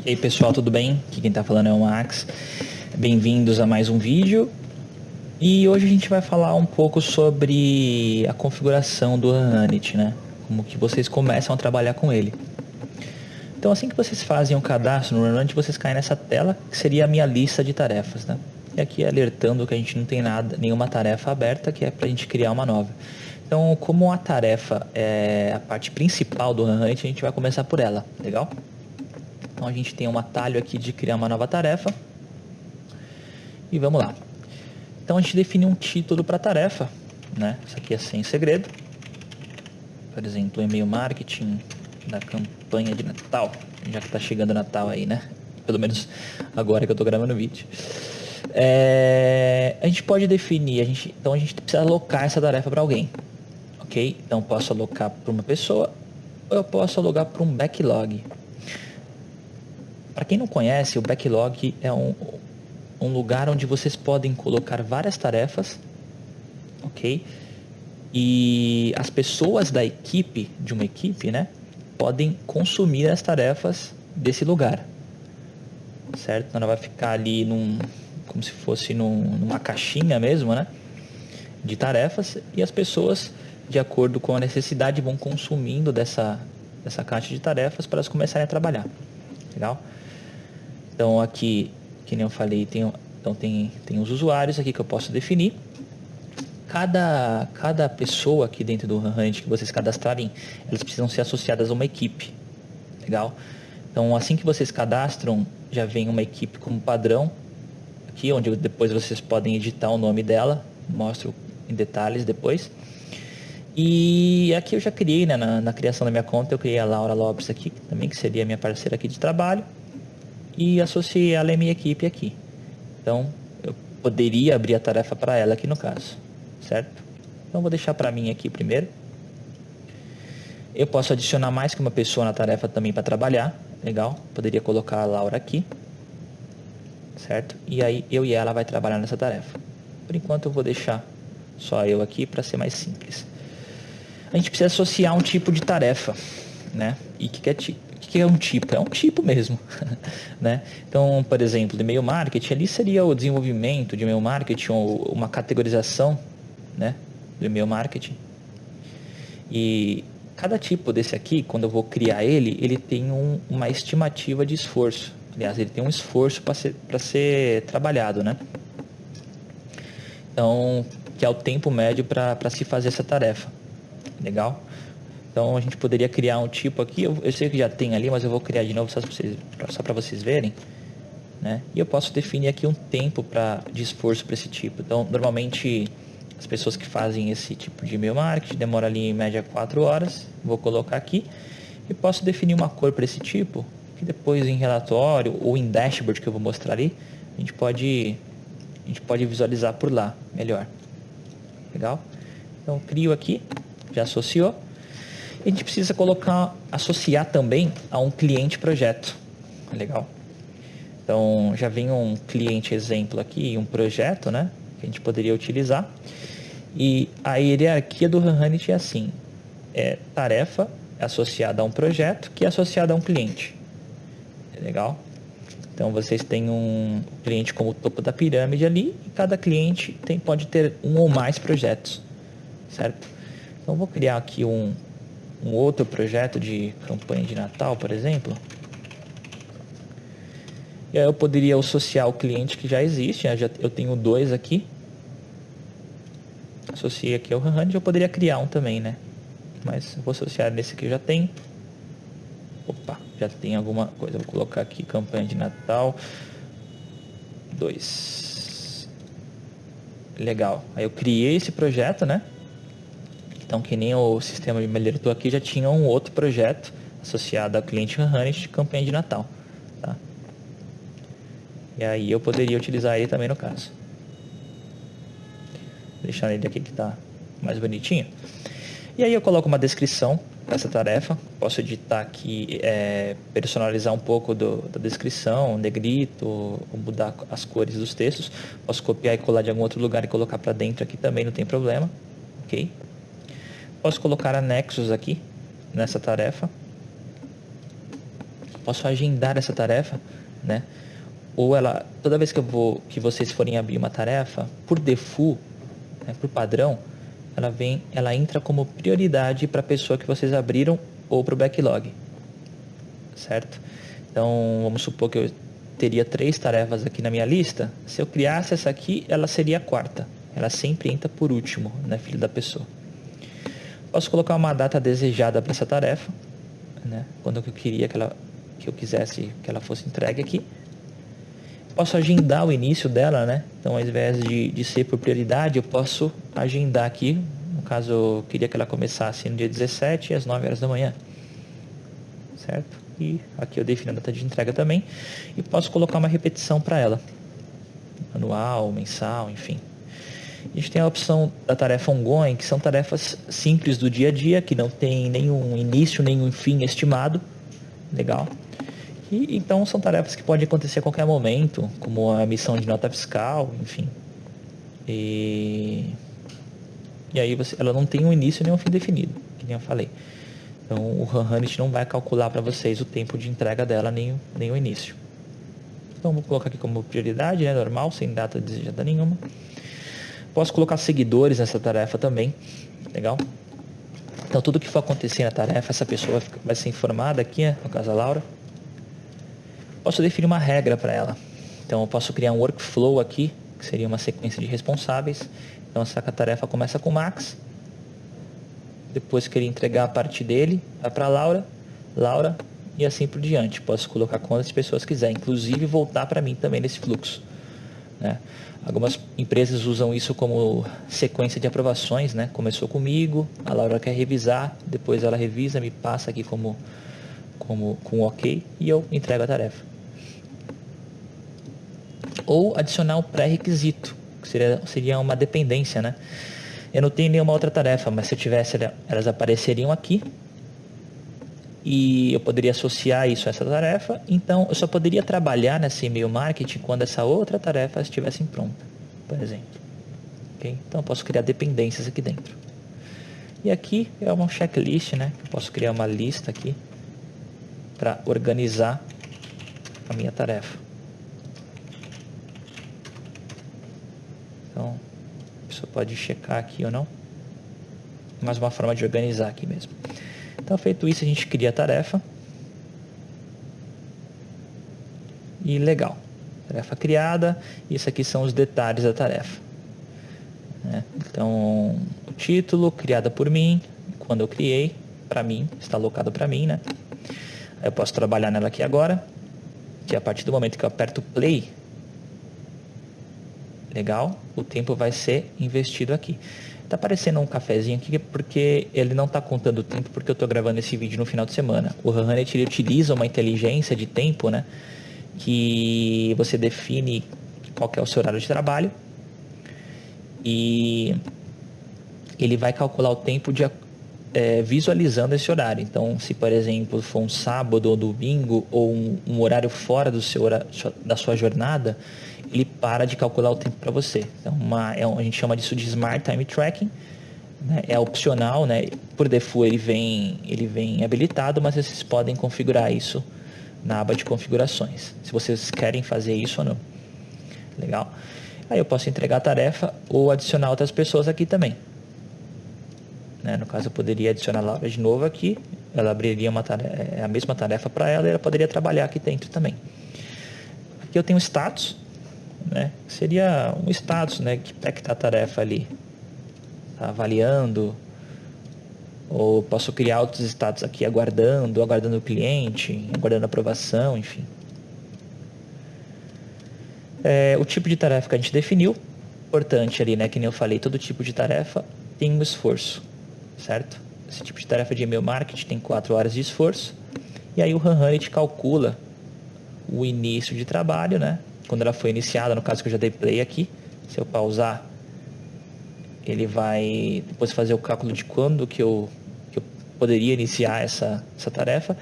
E aí pessoal, tudo bem? Aqui quem tá falando é o Max. Bem-vindos a mais um vídeo. E hoje a gente vai falar um pouco sobre a configuração do Hanit, né? Como que vocês começam a trabalhar com ele. Então assim que vocês fazem um cadastro no Hanit, vocês caem nessa tela, que seria a minha lista de tarefas, né? E aqui alertando que a gente não tem nenhuma tarefa aberta, que é pra gente criar uma nova. Então, como a tarefa é a parte principal do Hanit, a gente vai começar por ela, legal? Então a gente tem um atalho aqui de criar uma nova tarefa. E vamos lá. Então a gente define um título para a tarefa, né? Isso aqui é sem segredo. Por exemplo, e-mail marketing da campanha de Natal. Já que está chegando Natal aí, né? Pelo menos agora que eu estou gravando o vídeo. A gente pode definir, então a gente precisa alocar essa tarefa para alguém. Ok? Então eu posso alocar para uma pessoa ou eu posso alocar para um backlog. Para quem não conhece, o backlog é um lugar onde vocês podem colocar várias tarefas, ok? E as pessoas da equipe, de uma equipe, né, podem consumir as tarefas desse lugar, certo? Então ela vai ficar ali como se fosse numa caixinha mesmo, né, de tarefas, e as pessoas, de acordo com a necessidade, vão consumindo dessa caixa de tarefas para elas começarem a trabalhar, legal? Então aqui, que nem eu falei, tem os usuários aqui que eu posso definir. Cada pessoa aqui dentro do Hanit que vocês cadastrarem, elas precisam ser associadas a uma equipe, legal? Então assim que vocês cadastram, já vem uma equipe como padrão, aqui onde depois vocês podem editar o nome dela, mostro em detalhes depois. E aqui eu já criei, né, na criação da minha conta, eu criei a Laura Lopes aqui, também que seria minha parceira aqui de trabalho. E associei ela à minha equipe aqui. Então, eu poderia abrir a tarefa para ela aqui no caso, certo? Então, vou deixar para mim aqui primeiro. Eu posso adicionar mais que uma pessoa na tarefa também para trabalhar, legal? Poderia colocar a Laura aqui, certo? E aí, eu e ela vai trabalhar nessa tarefa. Por enquanto, eu vou deixar só eu aqui para ser mais simples. A gente precisa associar um tipo de tarefa, né? E o que é um tipo? É um tipo mesmo, né? Então, por exemplo, de e-mail marketing, ali seria o desenvolvimento de e-mail marketing ou uma categorização, né, do e-mail marketing. E cada tipo desse aqui, quando eu vou criar ele tem uma estimativa de esforço. Aliás, ele tem um esforço para ser trabalhado, né? Então, que é o tempo médio para se fazer essa tarefa. Legal? Então a gente poderia criar um tipo aqui, eu sei que já tem ali, mas eu vou criar de novo só para vocês verem, né? E eu posso definir aqui um tempo de esforço para esse tipo. Então normalmente as pessoas que fazem esse tipo de e-mail marketing demora ali em média 4 horas, vou colocar aqui, e posso definir uma cor para esse tipo, que depois em relatório ou em dashboard que eu vou mostrar ali, a gente pode visualizar por lá melhor. Legal? Então crio aqui, já associou. A gente precisa associar também a um cliente projeto. Legal? Então, já vem um cliente exemplo aqui, um projeto, né? Que a gente poderia utilizar. E a hierarquia do Hanit é assim. Tarefa associada a um projeto que é associada a um cliente. Legal? Então, vocês têm um cliente como o topo da pirâmide ali. E cada cliente pode ter um ou mais projetos. Certo? Então, vou criar aqui um outro projeto de campanha de Natal, por exemplo. E aí eu poderia associar o cliente que já existe, eu tenho 2 aqui. Associei aqui ao Hanit, eu poderia criar um também, né? Mas eu vou associar nesse que eu já tenho. Opa, já tem alguma coisa, vou colocar aqui campanha de Natal 2. Legal, aí eu criei esse projeto, né? Então, que nem o sistema de me alertou aqui, já tinha um outro projeto associado ao cliente Hanit de campanha de Natal. Tá? E aí eu poderia utilizar ele também no caso. Vou deixar ele aqui que está mais bonitinho. E aí eu coloco uma descrição dessa tarefa. Posso editar aqui, personalizar um pouco da descrição, negrito, ou mudar as cores dos textos. Posso copiar e colar de algum outro lugar e colocar para dentro aqui também, não tem problema. Ok? Posso colocar anexos aqui nessa tarefa. posso agendar essa tarefa, né? Ou ela, toda vez que vocês forem abrir uma tarefa, por default, né, por padrão, ela entra como prioridade para a pessoa que vocês abriram ou para o backlog, certo? Então, vamos supor que eu teria 3 tarefas aqui na minha lista. Se eu criasse essa aqui, ela seria a 4ª. Ela sempre entra por último, né, filho da pessoa. Posso colocar uma data desejada para essa tarefa, né, quando eu queria que eu quisesse que ela fosse entregue aqui. Posso agendar o início dela, né? Então, ao invés de ser por prioridade, eu posso agendar aqui. No caso, eu queria que ela começasse no dia 17 às 9 horas da manhã, certo? E aqui eu defino a data de entrega também. E posso colocar uma repetição para ela, anual, mensal, enfim. A gente tem a opção da tarefa ongoing, que são tarefas simples do dia a dia, que não tem nenhum início, nenhum fim estimado. Legal. E então são tarefas que podem acontecer a qualquer momento, como a emissão de nota fiscal, enfim. E aí ela não tem um início nem um fim definido, que nem eu falei. Então o Runit não vai calcular para vocês o tempo de entrega dela, nem o início. Então vou colocar aqui como prioridade, né, normal, sem data desejada nenhuma. Posso colocar seguidores nessa tarefa também, legal? Então tudo que for acontecer na tarefa, essa pessoa vai ser informada aqui, né, no caso a Laura. Posso definir uma regra para ela. Então eu posso criar um workflow aqui, que seria uma sequência de responsáveis. Então essa tarefa começa com o Max. Depois que ele entregar a parte dele, vai para Laura e assim por diante. Posso colocar quantas pessoas quiser, inclusive voltar para mim também nesse fluxo, né? Algumas empresas usam isso como sequência de aprovações, né? Começou comigo, a Laura quer revisar, depois ela revisa, me passa aqui com ok e eu entrego a tarefa. Ou adicionar um pré-requisito, que seria uma dependência, né? Eu não tenho nenhuma outra tarefa, mas se eu tivesse, elas apareceriam aqui e eu poderia associar isso a essa tarefa. Então eu só poderia trabalhar nesse e-mail marketing quando essa outra tarefa estivesse pronta, por exemplo. Okay? Então eu posso criar dependências aqui dentro. E aqui é uma checklist, né? Eu posso criar uma lista aqui para organizar a minha tarefa. Então, a pessoa pode checar aqui ou não. Mais uma forma de organizar aqui mesmo. Então, feito isso, a gente cria a tarefa. E legal. Tarefa criada. Isso aqui são os detalhes da tarefa. Então, o título, criada por mim. Quando eu criei, para mim, está alocado para mim, né? Eu posso trabalhar nela aqui agora, que a partir do momento que eu aperto play, legal, o tempo vai ser investido aqui. Tá aparecendo um cafezinho aqui porque ele não está contando o tempo, porque eu estou gravando esse vídeo no final de semana. O Runit ele utiliza uma inteligência de tempo, né, que você define qual que é o seu horário de trabalho e ele vai calcular o tempo visualizando esse horário. Então, se por exemplo for um sábado ou domingo ou um horário fora da sua jornada, ele para de calcular o tempo para você. Então, a gente chama disso de Smart Time Tracking, né? É opcional, né? Por default ele vem habilitado, mas vocês podem configurar isso na aba de configurações, se vocês querem fazer isso ou não. Legal? Aí eu posso entregar a tarefa ou adicionar outras pessoas aqui também. No caso, eu poderia adicionar a Laura de novo aqui, ela abriria a mesma tarefa para ela e ela poderia trabalhar aqui dentro também. Aqui eu tenho status, né? Seria um status, né? Que é que está a tarefa ali, tá avaliando, ou posso criar outros status aqui, aguardando o cliente, aguardando a aprovação, enfim. O tipo de tarefa que a gente definiu, importante ali, né? Que nem eu falei, todo tipo de tarefa tem um esforço, certo? Esse tipo de tarefa de e-mail marketing tem 4 horas de esforço, e aí o Runit calcula o início de trabalho, né? Quando ela foi iniciada, no caso que eu já dei play aqui, se eu pausar, ele vai depois fazer o cálculo de quando que eu poderia iniciar essa tarefa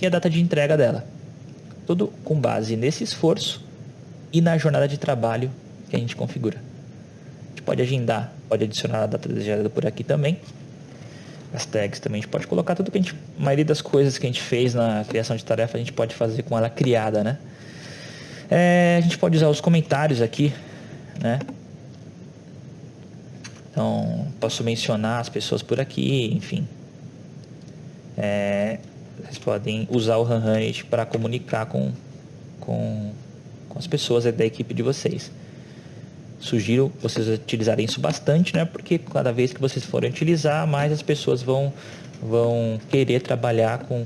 e a data de entrega dela. Tudo com base nesse esforço e na jornada de trabalho que a gente configura. A gente pode agendar, pode adicionar a data desejada por aqui também. As tags também, a gente pode colocar tudo que a maioria das coisas que a gente fez na criação de tarefa, a gente pode fazer com ela criada, né? A gente pode usar os comentários aqui, né? Então, posso mencionar as pessoas por aqui, enfim. Vocês podem usar o Hanhanit para comunicar com as pessoas da equipe de vocês. Sugiro vocês utilizarem isso bastante, né? Porque cada vez que vocês forem utilizar, mais as pessoas vão querer trabalhar com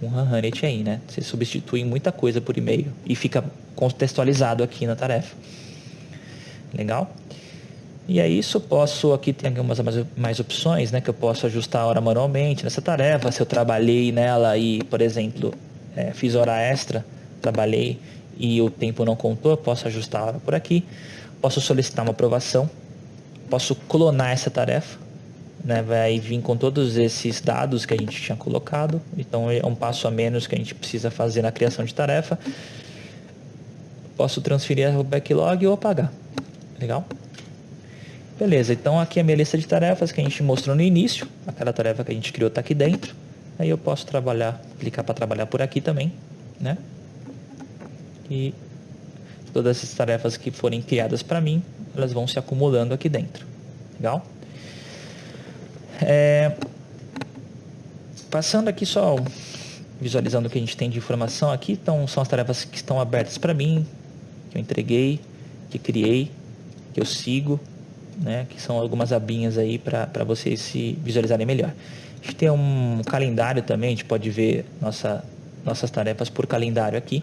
o Hanhanit aí, né? Vocês substituem muita coisa por e-mail e fica contextualizado aqui na tarefa. Legal? E é isso, aqui tem algumas mais opções, né? Que eu posso ajustar a hora manualmente nessa tarefa. Se eu trabalhei nela e, por exemplo, fiz hora extra, trabalhei e o tempo não contou, eu posso ajustar a hora por aqui. Posso solicitar uma aprovação, posso clonar essa tarefa, né? Vai vir com todos esses dados que a gente tinha colocado, então é um passo a menos que a gente precisa fazer na criação de tarefa. Posso transferir o backlog ou apagar. Legal? Beleza, então aqui é a minha lista de tarefas que a gente mostrou no início, aquela tarefa que a gente criou está aqui dentro, aí eu posso clicar para trabalhar por aqui também, né? E todas essas tarefas que forem criadas para mim, elas vão se acumulando aqui dentro. Legal? Passando aqui só, visualizando o que a gente tem de informação aqui, então são as tarefas que estão abertas para mim, que eu entreguei, que criei, que eu sigo, né? Que são algumas abinhas aí para vocês se visualizarem melhor. A gente tem um calendário também, a gente pode ver nossas tarefas por calendário aqui.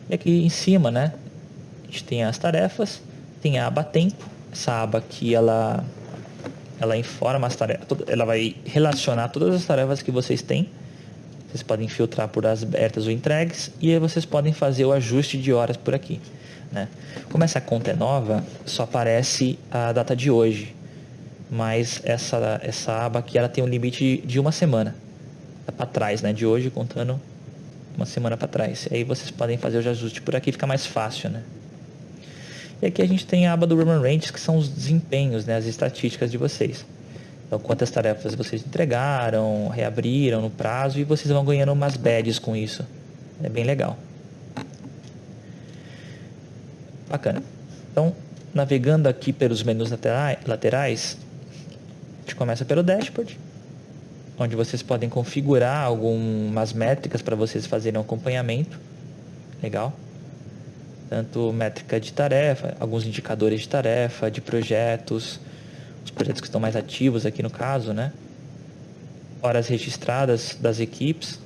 E aqui em cima, né, a gente tem as tarefas, tem a aba tempo. Essa aba aqui, ela informa as tarefas, ela vai relacionar todas as tarefas que vocês têm. Vocês podem filtrar por as abertas ou entregues, e aí vocês podem fazer o ajuste de horas por aqui, né? Como essa conta é nova, só aparece a data de hoje, mas essa aba aqui, ela tem um limite de uma semana para trás, né, de hoje contando uma semana para trás. Aí vocês podem fazer o ajuste por aqui, fica mais fácil, né? E aqui a gente tem a aba do Run Range, que são os desempenhos, né, as estatísticas de vocês. Então, quantas tarefas vocês entregaram, reabriram no prazo, e vocês vão ganhando umas badges com isso. É bem legal. Bacana. Então, navegando aqui pelos menus laterais, a gente começa pelo dashboard, onde vocês podem configurar algumas métricas para vocês fazerem um acompanhamento. Legal? Tanto métrica de tarefa, alguns indicadores de tarefa, de projetos, os projetos que estão mais ativos aqui no caso, né? Horas registradas das equipes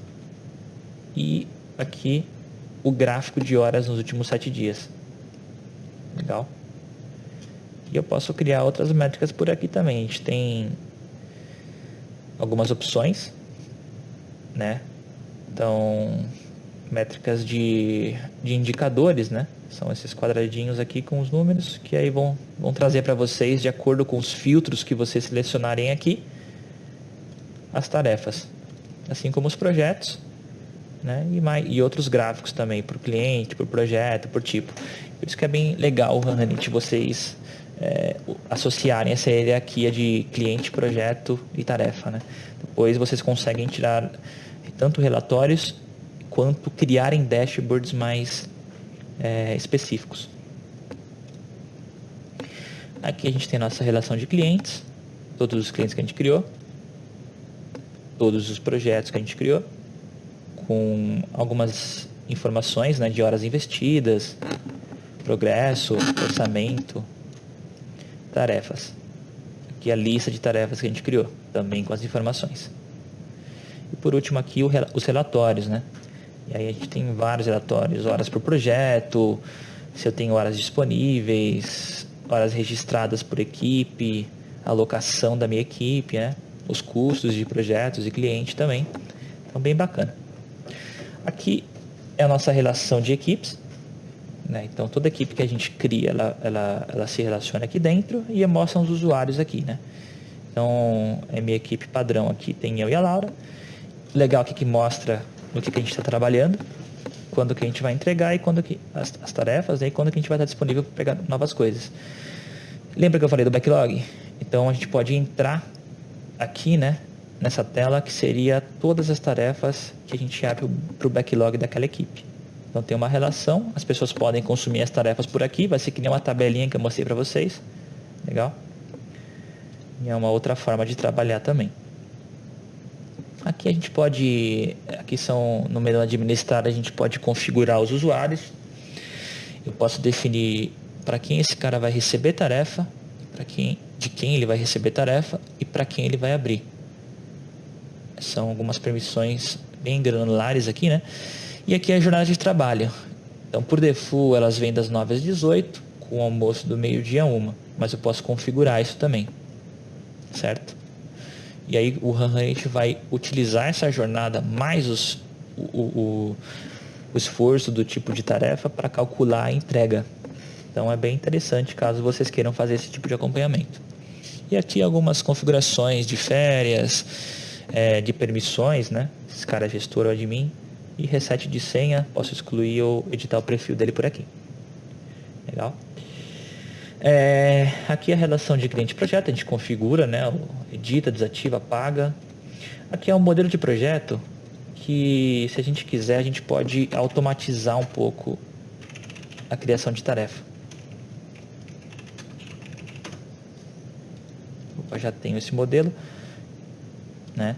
e aqui o gráfico de horas nos últimos 7 dias. Legal? E eu posso criar outras métricas por aqui também. A gente tem algumas opções, né? Então, métricas de indicadores, né? São esses quadradinhos aqui com os números, que aí vão trazer para vocês, de acordo com os filtros que vocês selecionarem aqui, as tarefas, assim como os projetos, né? E outros gráficos também, por cliente, por projeto, por tipo. Por isso que é bem legal o Hanhanit vocês associarem essa hierarquia de cliente, projeto e tarefa, né? Depois vocês conseguem tirar tanto relatórios quanto criarem dashboards mais específicos. Aqui a gente tem a nossa relação de clientes, todos os clientes que a gente criou, todos os projetos que a gente criou, com algumas informações, né, de horas investidas, progresso, orçamento, tarefas. Aqui a lista de tarefas que a gente criou, também com as informações. E por último aqui os relatórios, né? E aí a gente tem vários relatórios, horas por projeto, se eu tenho horas disponíveis, horas registradas por equipe, alocação da minha equipe, né? Os custos de projetos e cliente também. Então, bem bacana. Aqui é a nossa relação de equipes, né? Então, toda equipe que a gente cria, ela se relaciona aqui dentro e mostra os usuários aqui, né? Então, é minha equipe padrão aqui, tem eu e a Laura. Legal aqui que mostra no que a gente está trabalhando, quando que a gente vai entregar e quando que as tarefas, né, e quando que a gente vai estar disponível para pegar novas coisas. Lembra que eu falei do backlog? Então a gente pode entrar aqui, né, nessa tela que seria todas as tarefas que a gente abre para o backlog daquela equipe. Então tem uma relação, as pessoas podem consumir as tarefas por aqui, vai ser que nem uma tabelinha que eu mostrei para vocês. Legal? E é uma outra forma de trabalhar também. Aqui a gente pode, aqui são no menu administrar, a gente pode configurar os usuários. Eu posso definir para quem esse cara vai receber tarefa, de quem ele vai receber tarefa e para quem ele vai abrir. São algumas permissões bem granulares aqui, né? E aqui é a jornada de trabalho. Então, por default, elas vêm das 9 às 18, com o almoço do meio-dia a 1. Mas eu posso configurar isso também, certo? E aí o Run vai utilizar essa jornada mais o esforço do tipo de tarefa para calcular a entrega. Então é bem interessante caso vocês queiram fazer esse tipo de acompanhamento. E aqui algumas configurações de férias, de permissões, né? Esse cara é gestor ou admin. E reset de senha, posso excluir ou editar o perfil dele por aqui. Legal? Aqui a relação de cliente-projeto, a gente configura, né? Edita, desativa, apaga. Aqui é um modelo de projeto que, se a gente quiser, a gente pode automatizar um pouco a criação de tarefa. Opa, já tenho esse modelo, né?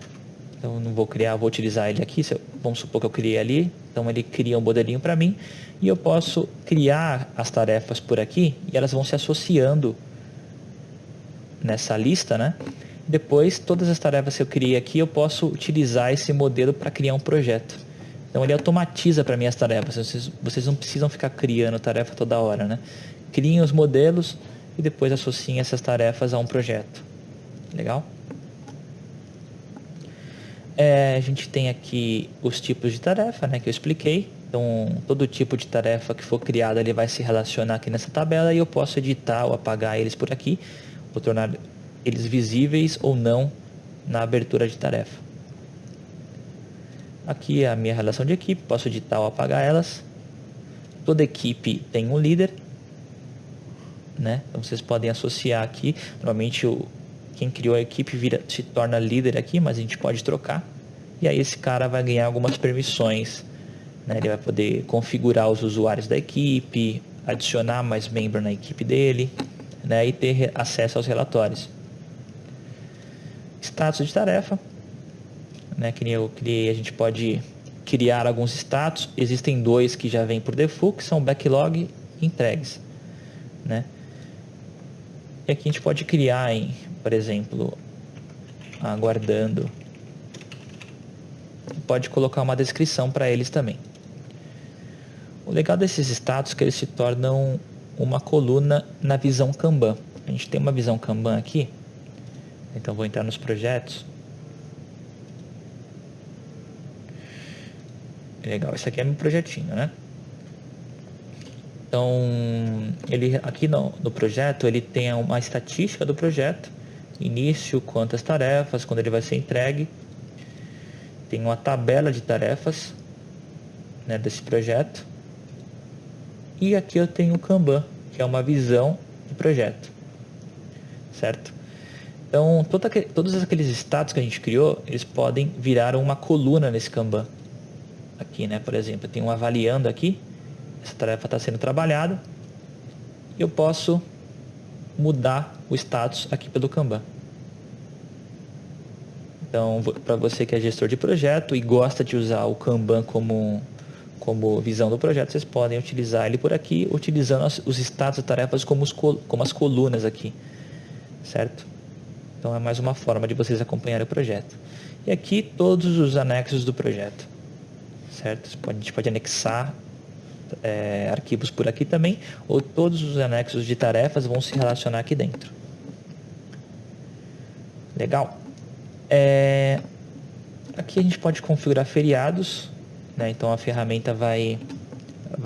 Então não vou criar, vou utilizar ele aqui. Vamos supor que eu criei ali, então ele cria um modelinho para mim e eu posso criar as tarefas por aqui e elas vão se associando nessa lista, né? Depois, todas as tarefas que eu criei aqui, eu posso utilizar esse modelo para criar um projeto. Então ele automatiza para mim as tarefas. Vocês não precisam ficar criando tarefa toda hora, né? Criem os modelos e depois associem essas tarefas a um projeto. Legal? A gente tem aqui os tipos de tarefa, né, que eu expliquei. Então, todo tipo de tarefa que for criada, ele vai se relacionar aqui nessa tabela e eu posso editar ou apagar eles por aqui, ou tornar eles visíveis ou não na abertura de tarefa. Aqui é a minha relação de equipe, posso editar ou apagar elas. Toda equipe tem um líder, né? Então vocês podem associar aqui. Normalmente quem criou a equipe se torna líder aqui, mas a gente pode trocar. E aí esse cara vai ganhar algumas permissões, né? Ele vai poder configurar os usuários da equipe, adicionar mais membros na equipe dele, né? E ter acesso aos relatórios. Status de tarefa, né? Que nem eu criei, a gente pode criar alguns status. Existem dois que já vêm por default, que são backlog e entregues, né? E aqui a gente pode criar, por exemplo, aguardando. Pode colocar uma descrição para eles também. O legal desses status é que eles se tornam uma coluna na visão Kanban. A gente tem uma visão Kanban aqui. Então vou entrar nos projetos. Legal, esse aqui é meu projetinho, né? Então, aqui no projeto, ele tem uma estatística do projeto. Início, quantas tarefas, quando ele vai ser entregue. Tem uma tabela de tarefas, né, desse projeto. E aqui eu tenho o Kanban, que é uma visão de projeto. Certo? Então, todos aqueles status que a gente criou, eles podem virar uma coluna nesse Kanban. Aqui, né, por exemplo, eu tenho um avaliando aqui. Essa tarefa está sendo trabalhada. E eu posso mudar o status aqui pelo Kanban. Então, para você que é gestor de projeto e gosta de usar o Kanban como visão do projeto, vocês podem utilizar ele por aqui, utilizando os status de tarefas como as colunas aqui, certo? Então, é mais uma forma de vocês acompanharem o projeto. E aqui, todos os anexos do projeto, certo? A gente pode anexar arquivos por aqui também, ou todos os anexos de tarefas vão se relacionar aqui dentro. Legal? Aqui a gente pode configurar feriados, né? Então a ferramenta vai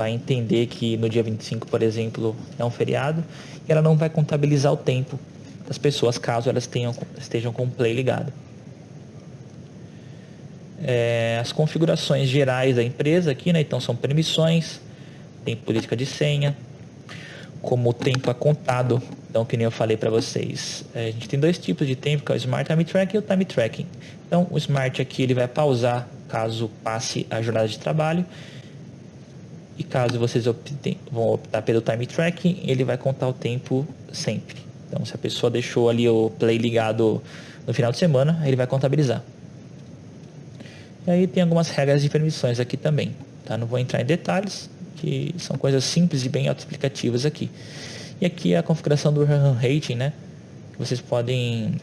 entender que no dia 25, por exemplo, é um feriado, e ela não vai contabilizar o tempo das pessoas caso elas estejam com o play ligado. As configurações gerais da empresa aqui, né? Então são permissões, tem política de senha, como o tempo é contado. Então, que nem eu falei para vocês, a gente tem dois tipos de tempo, que é o Smart Time Tracking e o Time Tracking. Então, o Smart aqui ele vai pausar caso passe a jornada de trabalho, e caso vocês vão optar pelo Time Tracking, ele vai contar o tempo sempre. Então, se a pessoa deixou ali o play ligado no final de semana, ele vai contabilizar. E aí tem algumas regras de permissões aqui também, tá? Não vou entrar em detalhes, que são coisas simples e bem autoexplicativas aqui. E aqui é a configuração do run rating, né? Vocês podem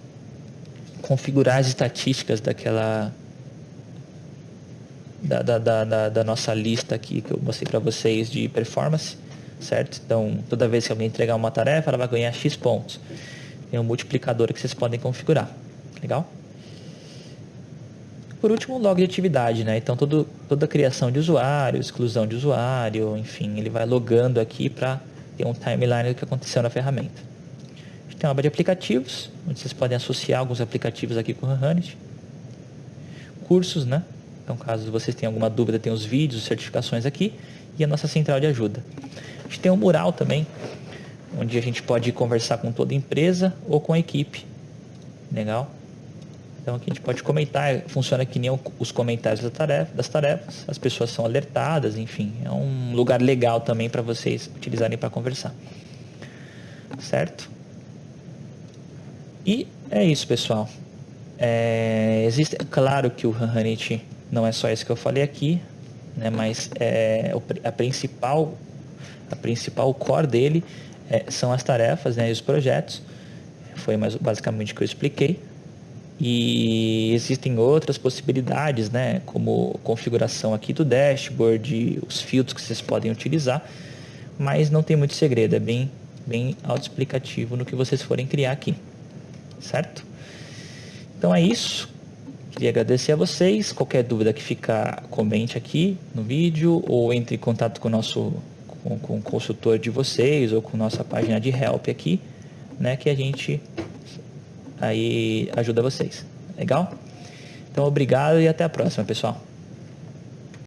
configurar as estatísticas daquela da nossa lista aqui que eu mostrei para vocês de performance, certo? Então, toda vez que alguém entregar uma tarefa, ela vai ganhar X pontos. Tem um multiplicador que vocês podem configurar. Legal? Por último, o log de atividade, né? Então, toda criação de usuário, exclusão de usuário, enfim, ele vai logando aqui para ter um timeline do que aconteceu na ferramenta. A gente tem uma aba de aplicativos, onde vocês podem associar alguns aplicativos aqui com o Runit. Cursos, né? Então, caso vocês tenham alguma dúvida, tem os vídeos, certificações aqui e a nossa central de ajuda. A gente tem um mural também, onde a gente pode conversar com toda a empresa ou com a equipe. Legal? Então, aqui a gente pode comentar, funciona que nem os comentários das tarefas, as pessoas são alertadas, enfim, é um lugar legal também para vocês utilizarem para conversar. Certo? E é isso, pessoal. Existe, claro que o Runit não é só isso que eu falei aqui, né, mas a principal core dele são as tarefas, né, e os projetos. Foi basicamente o que eu expliquei. E existem outras possibilidades, né, como configuração aqui do dashboard, os filtros que vocês podem utilizar, mas não tem muito segredo, é bem autoexplicativo no que vocês forem criar aqui, certo? Então é isso, queria agradecer a vocês. Qualquer dúvida que ficar, comente aqui no vídeo ou entre em contato com o consultor de vocês ou com nossa página de help aqui, né, que a gente aí ajuda vocês. Legal? Então, obrigado e até a próxima, pessoal.